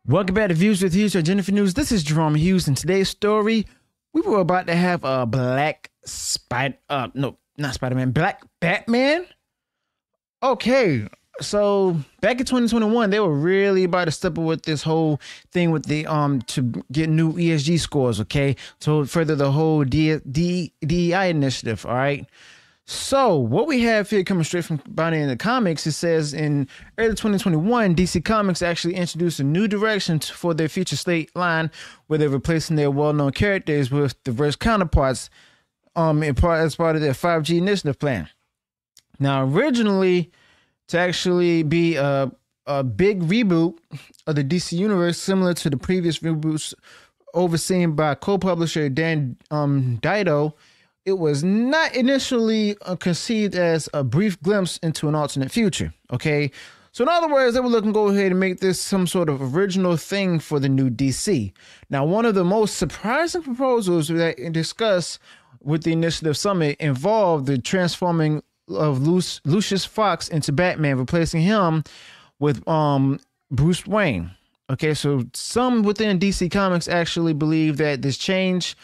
Welcome back to Views with Hughes or Jennifer News. This is Jerome Hughes. In today's story, we were about to have a black Black Batman. Okay, so back in 2021, they were really about to step up with this whole thing with the to get new ESG scores. Okay, to further the whole DEI initiative. All right. So what we have here coming straight from Bonnie in the comics, it says in early 2021, DC Comics actually introduced a new direction for their Future Slate line, where they're replacing their well-known characters with diverse counterparts as part of their 5G initiative plan. Now, originally, to actually be a big reboot of the DC universe, similar to the previous reboots overseen by co-publisher Dan Dido, it was not initially conceived as a brief glimpse into an alternate future. Okay, so in other words, they were looking to go ahead and make this some sort of original thing for the new DC. Now, one of the most surprising proposals that discussed with the Initiative Summit involved the transforming of Lucious Fox into Batman, replacing him with Bruce Wayne. Okay, so some within DC Comics actually believe that this change,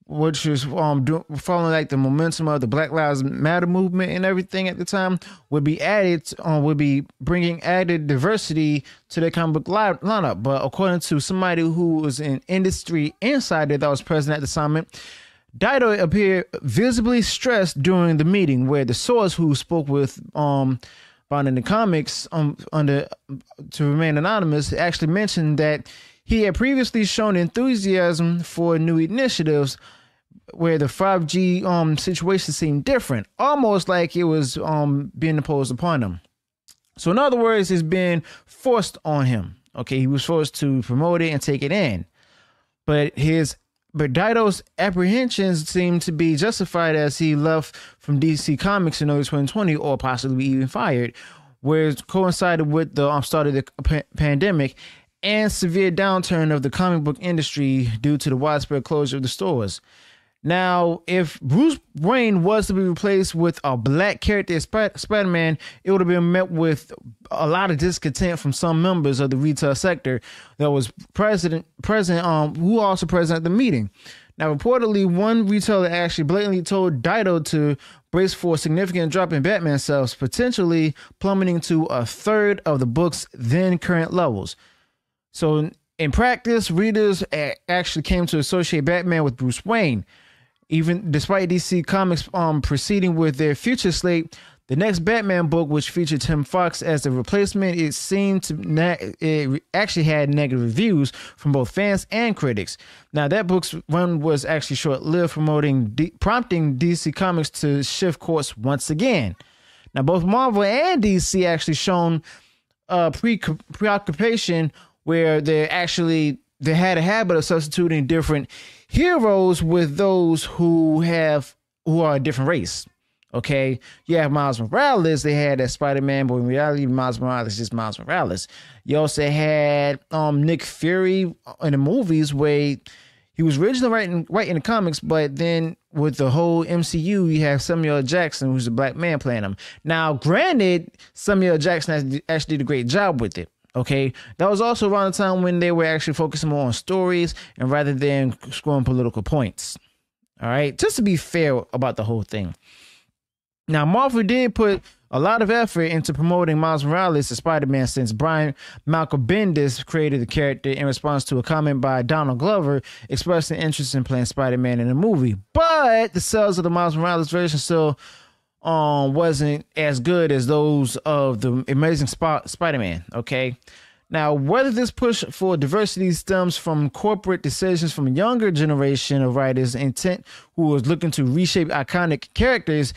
which was following like the momentum of the Black Lives Matter movement and everything at the time, would be bringing added diversity to their comic book lineup. But according to somebody who was an industry insider that was present at the summit, Dido appeared visibly stressed during the meeting, where the source who spoke with found in the comics to remain anonymous actually mentioned that he had previously shown enthusiasm for new initiatives where the 5G situation seemed different, almost like it was being imposed upon him. So in other words, it's been forced on him. Okay, he was forced to promote it and take it in. But Dido's apprehensions seemed to be justified as he left from DC Comics in early 2020, or possibly even fired, where it coincided with the start of the pandemic and severe downturn of the comic book industry due to the widespread closure of the stores. Now, if Bruce Wayne was to be replaced with a black character as Spider-Man, it would have been met with a lot of discontent from some members of the retail sector that was present, who also present at the meeting. Now, reportedly, one retailer actually blatantly told Dido to brace for a significant drop in Batman sales, potentially plummeting to a third of the book's then current levels. So in practice, readers actually came to associate Batman with Bruce Wayne. Even despite DC Comics proceeding with their Future Slate, the next Batman book, which featured Tim Fox as the replacement, it actually had negative reviews from both fans and critics. Now, that book's run was actually short-lived, prompting DC Comics to shift course once again. Now, both Marvel and DC actually shown preoccupation where they had a habit of substituting different heroes with those who are a different race. Okay, you have Miles Morales. They had that Spider-Man, but in reality, Miles Morales is just Miles Morales. You also had Nick Fury in the movies, where he was originally writing the comics, but then with the whole MCU, you have Samuel L. Jackson, who's a black man, playing him. Now, granted, Samuel L. Jackson actually did a great job with it. Okay, that was also around the time when they were actually focusing more on stories and rather than scoring political points. All right, just to be fair about the whole thing. Now, Marvel did put a lot of effort into promoting Miles Morales as Spider-Man, since Brian Malcolm Bendis created the character in response to a comment by Donald Glover expressing interest in playing Spider-Man in the movie. But the sales of the Miles Morales version still wasn't as good as those of the Amazing Spider-Man. Okay, now whether this push for diversity stems from corporate decisions from a younger generation of writers intent who was looking to reshape iconic characters,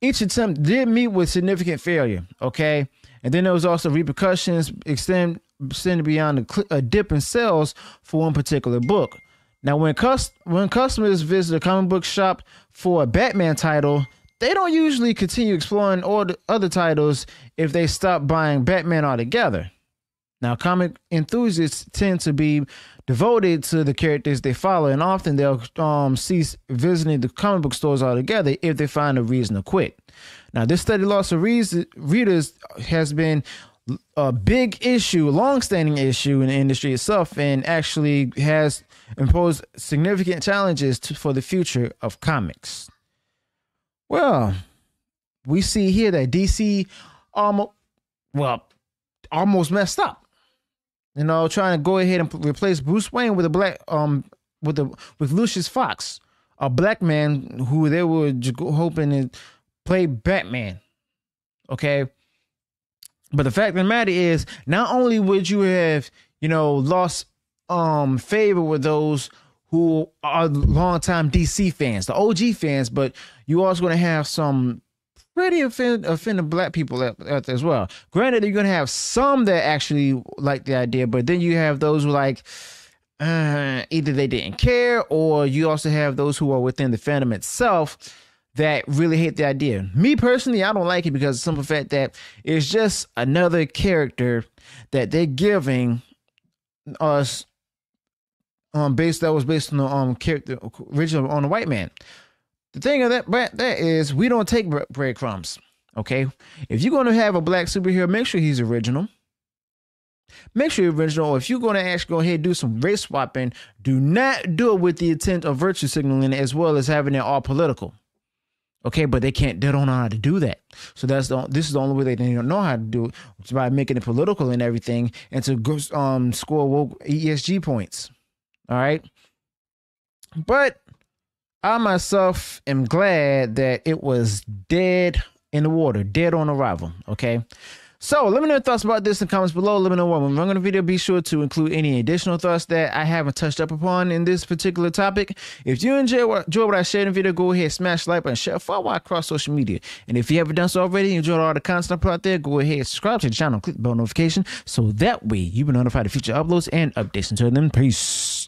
each attempt did meet with significant failure. Okay, and then there was also repercussions extended beyond a dip in sales for one particular book. Now, when customers visit a comic book shop for a Batman title, they don't usually continue exploring all the other titles if they stop buying Batman altogether. Now, comic enthusiasts tend to be devoted to the characters they follow, and often they'll cease visiting the comic book stores altogether if they find a reason to quit. Now, this steady loss of readers has been a big issue, long-standing issue in the industry itself, and actually has imposed significant challenges for the future of comics. Well, we see here that DC almost messed up. Trying to go ahead and replace Bruce Wayne with a black with Lucious Fox, a black man who they were hoping to play Batman. Okay. But the fact of the matter is, not only would you have, lost favor with those who are longtime DC fans, the OG fans, but you also going to have some pretty offended black people out there as well. Granted, you're going to have some that actually like the idea, but then you have those who either they didn't care, or you also have those who are within the fandom itself that really hate the idea. Me personally, I don't like it because of the simple fact that it's just another character that they're giving us based on the character original on the white man. The thing of that is we don't take breadcrumbs. Okay, if you're going to have a black superhero, make sure he's original. Make sure you're original. Or if you're going to actually go ahead and do some race swapping, do not do it with the intent of virtue signaling as well as having it all political. Okay, but they don't know how to do that. So this is the only way they don't know how to do it, which is by making it political and everything, and to go, score woke ESG points. All right, but I myself am glad that it was dead in the water, dead on arrival. Okay. So let me know your thoughts about this in the comments below. Let me know when I'm running the video. Be sure to include any additional thoughts that I haven't touched up upon in this particular topic. If you enjoy what I shared in the video, go ahead, smash the like button, share, follow across social media. And if you haven't done so already, you enjoyed all the content out there, go ahead, subscribe to the channel, click the bell notification so that way you'll be notified of future uploads and updates. Until then, peace.